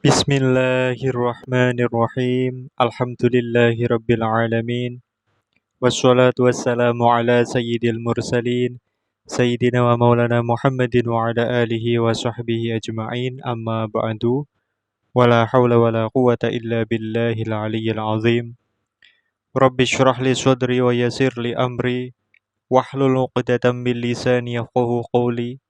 Bismillahirrahmanirrahim. Alhamdulillahirabbil alamin. Wassalatu wassalamu ala sayyidil mursalin sayyidina wa maulana Muhammadin wa ala alihi wa sahbihi ajma'in. Amma ba'du. Wala hawla wala quwata illa billahil aliyyil azim. Rabbi shrah li sadri wa yassir li amri wahlul 'uqdatam min lisani yafqahu qawli.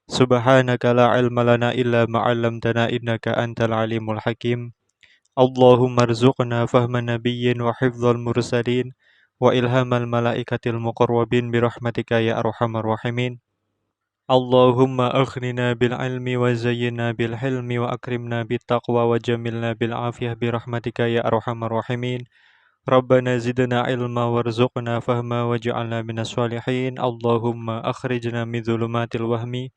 Subhanaka la ilma lana illa ma 'allamtana innaka antal alimul hakim. Allahumma rzuqna fahman nabiyyin wa hifdzal mursalin wa ilhamal malaikatil muqarrabin birahmatika ya arhamar rahimin. Allahumma aghnina bil ilmi wa zayyinna bil hilmi wa akrimna bit taqwa wa jamilna bil afiyah birahmatika ya arhamar rahimin. Rabbana zidna ilma warzuqna fahma waj'alna minas shalihin. Allahumma akhrijna min dhulumatil wahmi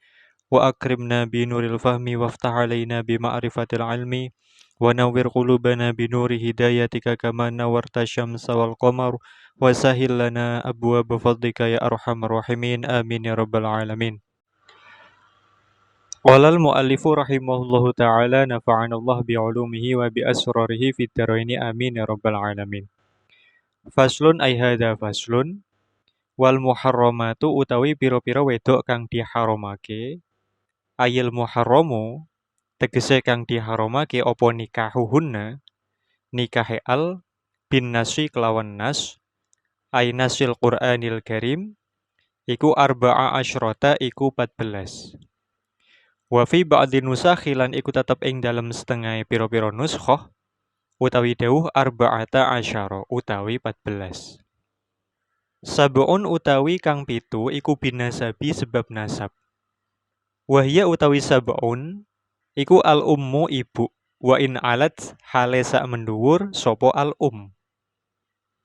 wa akrimna bi nuril fahmi waftah alaina bi ma'rifatil ilmi wa nawwir qulubana bi nuri hidayatika kama nawwarta syamsa wal qamar wa sahhil lana abwaaba fadlika ya arhamar rahimin. Amin ya rabbal alamin. Qala al muallifu rahimahullahu taala nafa'ana Allah bi ulumihi wa bi asrarihi fid dharaini amin ya rabbal alamin. Faslun ay hadza faslun wal muharramatu utawi pira-pira wedok kang diharamake ayil muharramu tegese kang diharamake apa nikahuhunna nikahe al bin nasi kelawan nas ay nasil Qur'anil Karim iku arba'a asyrota iku 14 wa fi ba'di nusakhi lan iku tetep ing dalem setengah pira-pira nuskhah utawi dawuh arba'ata asyara utawi 14 sab'un utawi kang pitu iku binasabi sebab nasab. Wahya utawi sab'un iku al ummu ibu wa in alat hale sak menduwur sapa al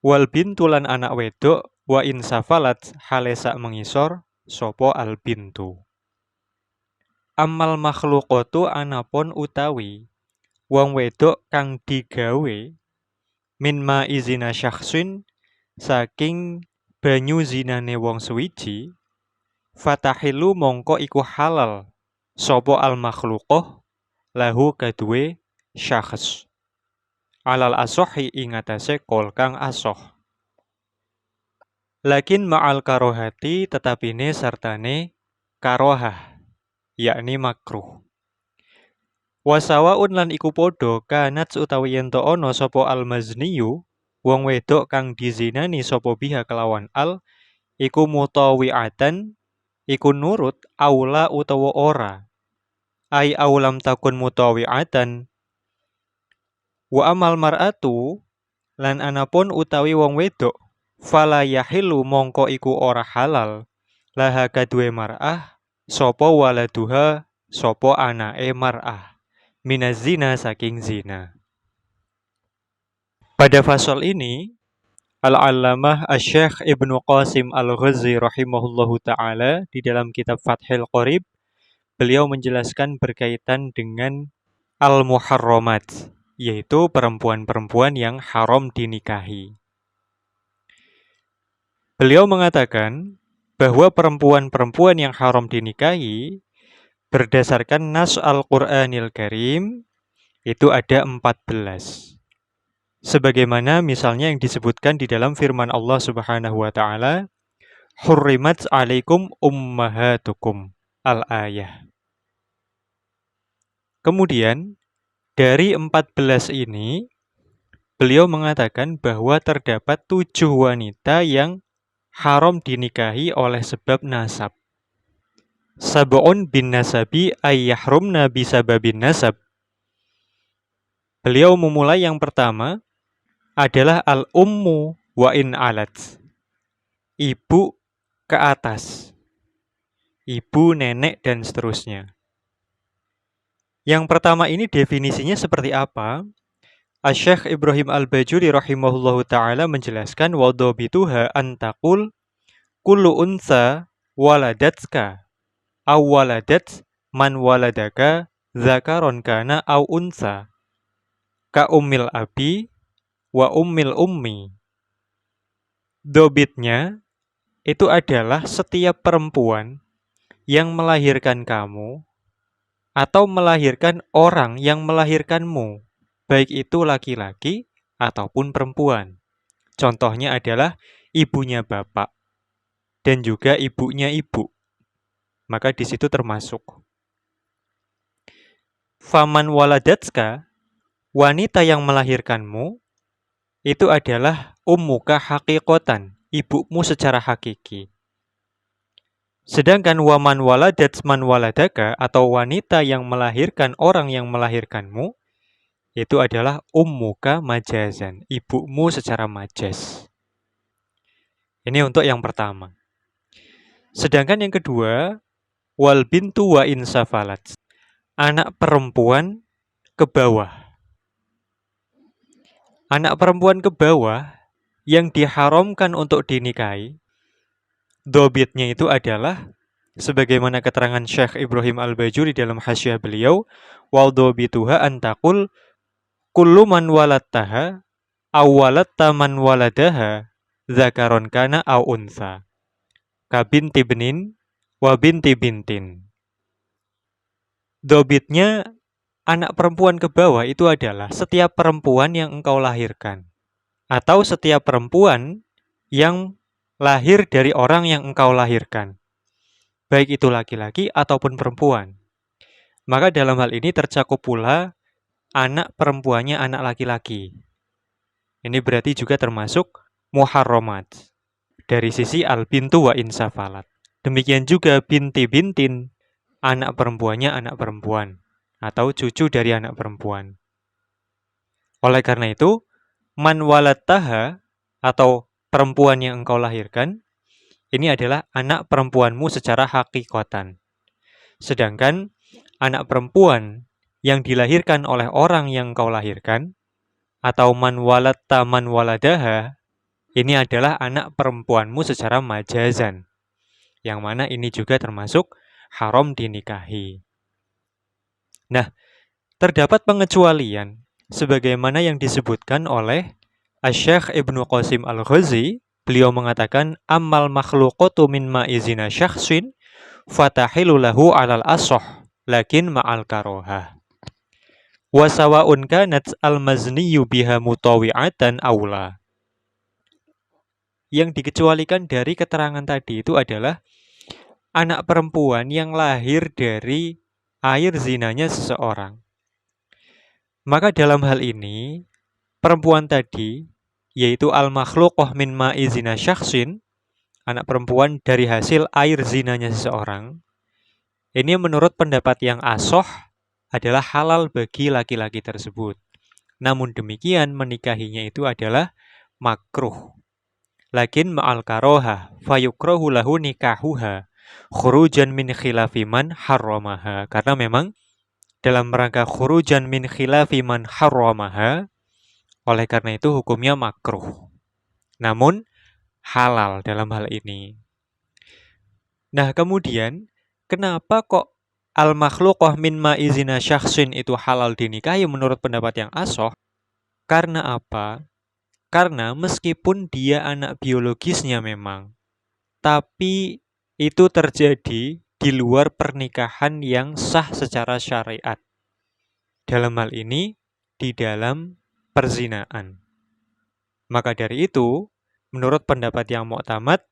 wal bintu lan anak wedok wa in safalat hale sak mengisor sapa al bintu. Amal makhluqatu anapun utawi wong wedok kang digawe min ma izina syakhsin saking banyu zinane wong suwiji fatahilu mongko iku halal sapa al makhluqah lahu kaduwe syakhs alal asohi ingatase kol kang asoh lakin ma'al karohati tetapine sartane karohah yakni makruh wasawaun lan iku podo kanat utawi yen to ana sapa al mazniyu wong wedok kang dizinani sapa biha kelawan al iku mutawi'atan iku nurut aula utawa ora ai aulam takun mutawi'atan wa amal mar'atu lan anapun utawi wong wedok fala yahilu mongko iku ora halal laha kaduwe mar'ah sapa waladuha sapa anake mar'ah minaz zina saking zina. Pada fasal ini Al-Allamah Asy-Syaikh Ibnu Qasim Al-Ghazzi rahimahullahu taala di dalam kitab Fathul Qorib beliau menjelaskan berkaitan dengan al-muharramat, yaitu perempuan-perempuan yang haram dinikahi. Beliau mengatakan bahwa perempuan-perempuan yang haram dinikahi berdasarkan nas Al-Qur'anil Karim itu ada 14. Sebagaimana misalnya yang disebutkan di dalam firman Allah Subhanahu wa taala, "Hurrimat 'alaikum ummahatukum." Al-ayah. Kemudian dari 14 ini beliau mengatakan bahwa terdapat 7 wanita yang haram dinikahi oleh sebab nasab. Sab'un bin nasabi ay yahrumna bisababin nasab. Beliau memulai yang pertama adalah al-ummu wa in alat. Ibu ke atas. Ibu, nenek, dan seterusnya. Yang pertama ini definisinya seperti apa? Asy-Syaikh Ibrahim Al-Bajuri rahimahullahu ta'ala menjelaskan wadhabituha antaqul kullu unsa waladatka aw waladat man waladaka zakaron kana aw unsa ka ummil abi wa ummil ummi. Dobitnya itu adalah setiap perempuan yang melahirkan kamu atau melahirkan orang yang melahirkanmu, baik itu laki-laki ataupun perempuan. Contohnya adalah ibunya bapak dan juga ibunya ibu. Maka di situ termasuk. Faman waladatska, wanita yang melahirkanmu, itu adalah ummuka haqiqatan, ibumu secara hakiki. Sedangkan waman waladat man waladaka, atau wanita yang melahirkan orang yang melahirkanmu, itu adalah ummuka majazan, ibumu secara majaz. Ini untuk yang pertama. Sedangkan yang kedua, wal bintu wa insafalat, anak perempuan ke bawah. Anak perempuan ke bawah yang diharamkan untuk dinikahi, dobitnya itu adalah sebagaimana keterangan Syekh Ibrahim Al-Bajuri dalam hasyiah beliau, wal dobituha antakul kullu man walattaha awwalatta man waladaha zakaron kana au untha kabinti benin wa binti bintin. Dobitnya anak perempuan ke bawah itu adalah setiap perempuan yang engkau lahirkan, atau setiap perempuan yang lahir dari orang yang engkau lahirkan, baik itu laki-laki ataupun perempuan. Maka dalam hal ini tercakup pula anak perempuannya anak laki-laki. Ini berarti juga termasuk muharramat dari sisi al-bintu wa insafalat. Demikian juga binti bintin, anak perempuannya anak perempuan atau cucu dari anak perempuan. Oleh karena itu, man walattaha atau perempuan yang engkau lahirkan, ini adalah anak perempuanmu secara hakikatan. Sedangkan anak perempuan yang dilahirkan oleh orang yang engkau lahirkan, atau man walatta man waladaha, ini adalah anak perempuanmu secara majazan, yang mana ini juga termasuk haram dinikahi. Nah, terdapat pengecualian sebagaimana yang disebutkan oleh Asy-Syaikh Ibnu Qasim Al-Ghazi. Beliau mengatakan, ammal makhluqatu min ma'izina syakhsin fatahilu lahu 'alal ashah lakin ma'al karohah. Wa sawa'un kanat al-mazniyyu biha mutawi'atan aula. Yang dikecualikan dari keterangan tadi itu adalah anak perempuan yang lahir dari air zinanya seseorang. Maka dalam hal ini, perempuan tadi, yaitu al-makhluqah min ma'i zina syakhsin, anak perempuan dari hasil air zinanya seseorang, ini menurut pendapat yang asoh adalah halal bagi laki-laki tersebut. Namun demikian menikahinya itu adalah makruh. Lakin ma'al karoha fayukrohu lahu nikahuha khurujan min khilafi man harramaha. Karena memang dalam rangka khurujan min khilafi man harramaha, oleh karena itu hukumnya makruh. Namun halal dalam hal ini. Nah, kemudian kenapa kok al-makhluqah min ma'izina syakhsin itu halal dinikahi menurut pendapat yang asoh? Karena apa? Karena meskipun dia anak biologisnya memang, tapi itu terjadi di luar pernikahan yang sah secara syariat. Dalam hal ini, di dalam perzinaan. Maka dari itu, menurut pendapat yang mu'tamad,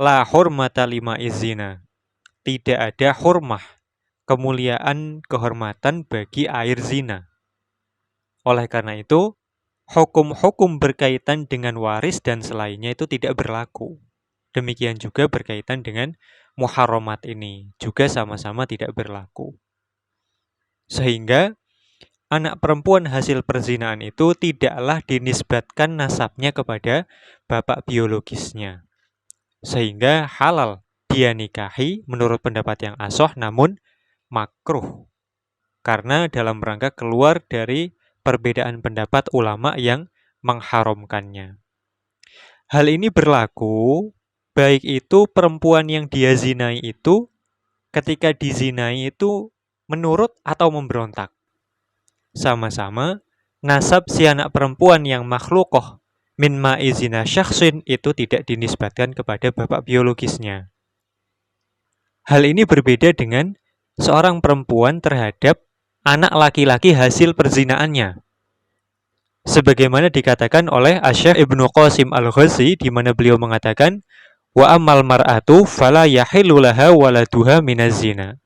la hurmata lima izina. Tidak ada hurmah, kemuliaan, kehormatan bagi air zina. Oleh karena itu, hukum-hukum berkaitan dengan waris dan selainnya itu tidak berlaku. Demikian juga berkaitan dengan muharramat ini, juga sama-sama tidak berlaku. Sehingga anak perempuan hasil perzinaan itu tidaklah dinisbatkan nasabnya kepada bapak biologisnya. Sehingga halal dia nikahi menurut pendapat yang asoh, namun makruh. Karena dalam rangka keluar dari perbedaan pendapat ulama yang mengharamkannya. Hal ini berlaku baik itu perempuan yang dia zinai itu ketika dizinai itu menurut atau memberontak. Sama-sama nasab si anak perempuan yang makhluqah min ma'izina syakhsin itu tidak dinisbatkan kepada bapak biologisnya. Hal ini berbeda dengan seorang perempuan terhadap anak laki-laki hasil perzinaannya. Sebagaimana dikatakan oleh Asy-Syaikh Ibnu Qasim Al-Ghazi, di mana beliau mengatakan, wa ammal mar'atu fala yahillu laha waladuha minaz zina.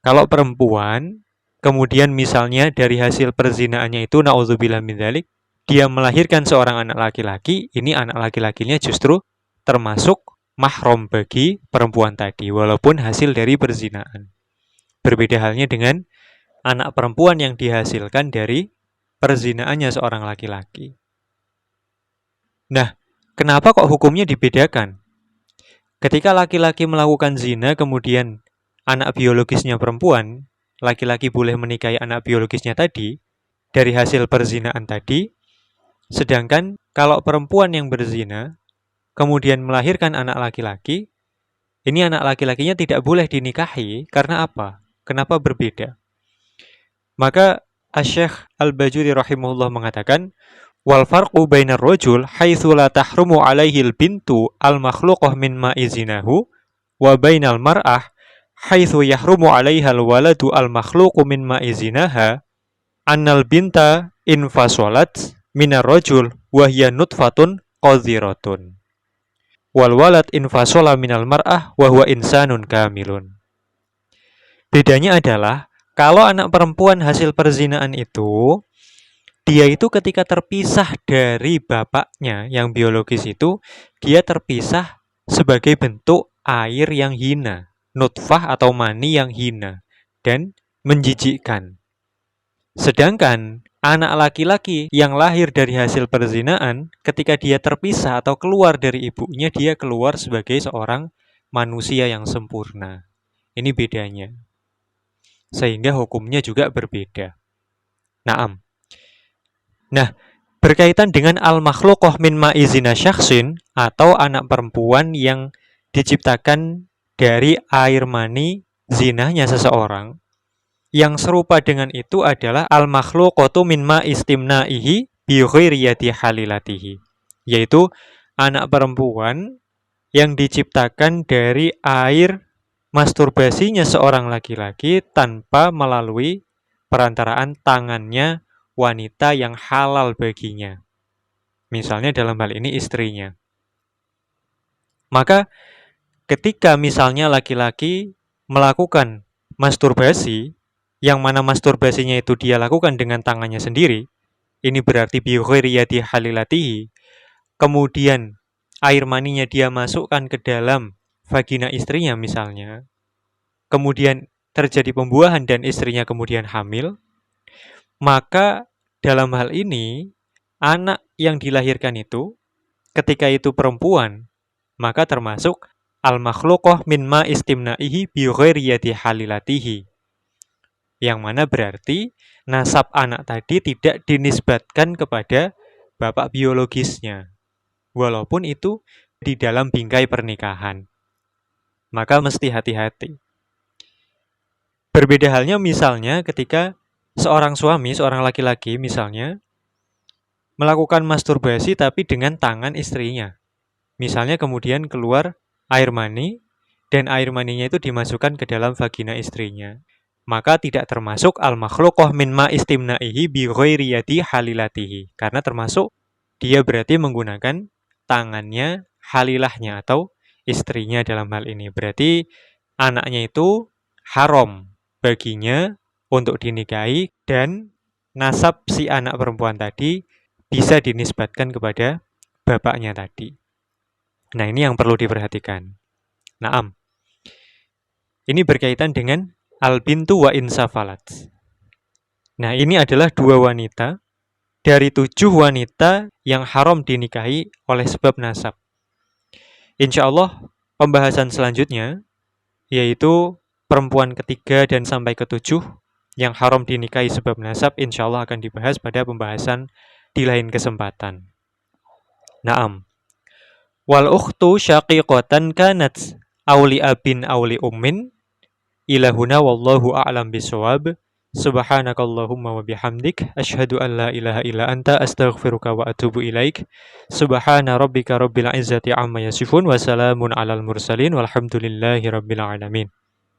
Kalau perempuan kemudian misalnya dari hasil perzinaannya itu naudzubillah min dzalik, dia melahirkan seorang anak laki-laki, ini anak laki-lakinya justru termasuk mahram bagi perempuan tadi walaupun hasil dari perzinaan. Berbeda halnya dengan anak perempuan yang dihasilkan dari perzinaannya seorang laki-laki. Nah, kenapa kok hukumnya dibedakan? Ketika laki-laki melakukan zina kemudian anak biologisnya perempuan, laki-laki boleh menikahi anak biologisnya tadi dari hasil perzinaan tadi, sedangkan kalau perempuan yang berzina kemudian melahirkan anak laki-laki, ini anak laki-lakinya tidak boleh dinikahi karena apa? Kenapa berbeda? Maka Asy-Syaikh Al-Bajuri rahimahullah mengatakan, wal farqu bainar rajul haitsu la tahrumu alaihi al-bintu al-makhluqah min ma'izinahu wa bainal mar'ah haitsu yahrumu 'alaiha al-waladu al-makhluqu min ma'izinaha annal binta infasalat minar rajul wa hiya nutfatun qadhiratun wal walad infasala minal mar'ah wa huwa insanun kamilun. Bedanya adalah kalau anak perempuan hasil perzinaan itu, dia itu ketika terpisah dari bapaknya yang biologis itu, dia terpisah sebagai bentuk air yang hina, nutfah atau mani yang hina dan menjijikkan. Sedangkan anak laki-laki yang lahir dari hasil perzinaan, ketika dia terpisah atau keluar dari ibunya, dia keluar sebagai seorang manusia yang sempurna. Ini bedanya. Sehingga hukumnya juga berbeda. Naam. Nah, berkaitan dengan al-makhluqah min ma'izina syakhsin atau anak perempuan yang diciptakan dari air mani zinahnya seseorang, yang serupa dengan itu adalah al-makhluqatu min ma'istimna'ihi bi ghairiyati halilatihi, yaitu anak perempuan yang diciptakan dari air masturbasinya seorang laki-laki tanpa melalui perantaraan tangannya wanita yang halal baginya. Misalnya dalam hal ini istrinya. Maka ketika misalnya laki-laki melakukan masturbasi, yang mana masturbasinya itu dia lakukan dengan tangannya sendiri, ini berarti bi ghairiyati halilatihi, kemudian air maninya dia masukkan ke dalam vagina istrinya misalnya, kemudian terjadi pembuahan dan istrinya kemudian hamil, maka dalam hal ini anak yang dilahirkan itu ketika itu perempuan, maka termasuk al-makhluqah min ma istimna'ihi bi ghairiyati halilatihi, yang mana berarti nasab anak tadi tidak dinisbatkan kepada bapak biologisnya walaupun itu di dalam bingkai pernikahan. Maka mesti hati-hati. Berbeda halnya misalnya ketika seorang suami, seorang laki-laki misalnya melakukan masturbasi tapi dengan tangan istrinya. Misalnya kemudian keluar air mani dan air maninya itu dimasukkan ke dalam vagina istrinya. Maka tidak termasuk al-makhluqah min ma istimna'ihi bi ghairiyati halilatihi. Karena termasuk dia berarti menggunakan tangannya halilahnya atau istrinya dalam hal ini. Berarti anaknya itu haram baginya untuk dinikahi dan nasab si anak perempuan tadi bisa dinisbatkan kepada bapaknya tadi. Nah, ini yang perlu diperhatikan. Naam. Ini berkaitan dengan al-bintu wa insafalat. Nah, ini adalah 2 wanita dari 7 wanita yang haram dinikahi oleh sebab nasab. Insya Allah pembahasan selanjutnya yaitu perempuan ketiga dan sampai ke-7 yang haram dinikahi sebab nasab, insya Allah akan dibahas pada pembahasan di lain kesempatan. Naam. Wal ukhtu syaqiqatan kanat awli abin awli ummin ilahuna wallahu a'lam bisawab. Subhanakallahumma wa bihamdik asyhadu an la ilaha illa anta astaghfiruka wa atubu ilaik. Subhana rabbika rabbil izzati amma yasifun wa salamun alal mursalin walhamdulillahi rabbil alamin.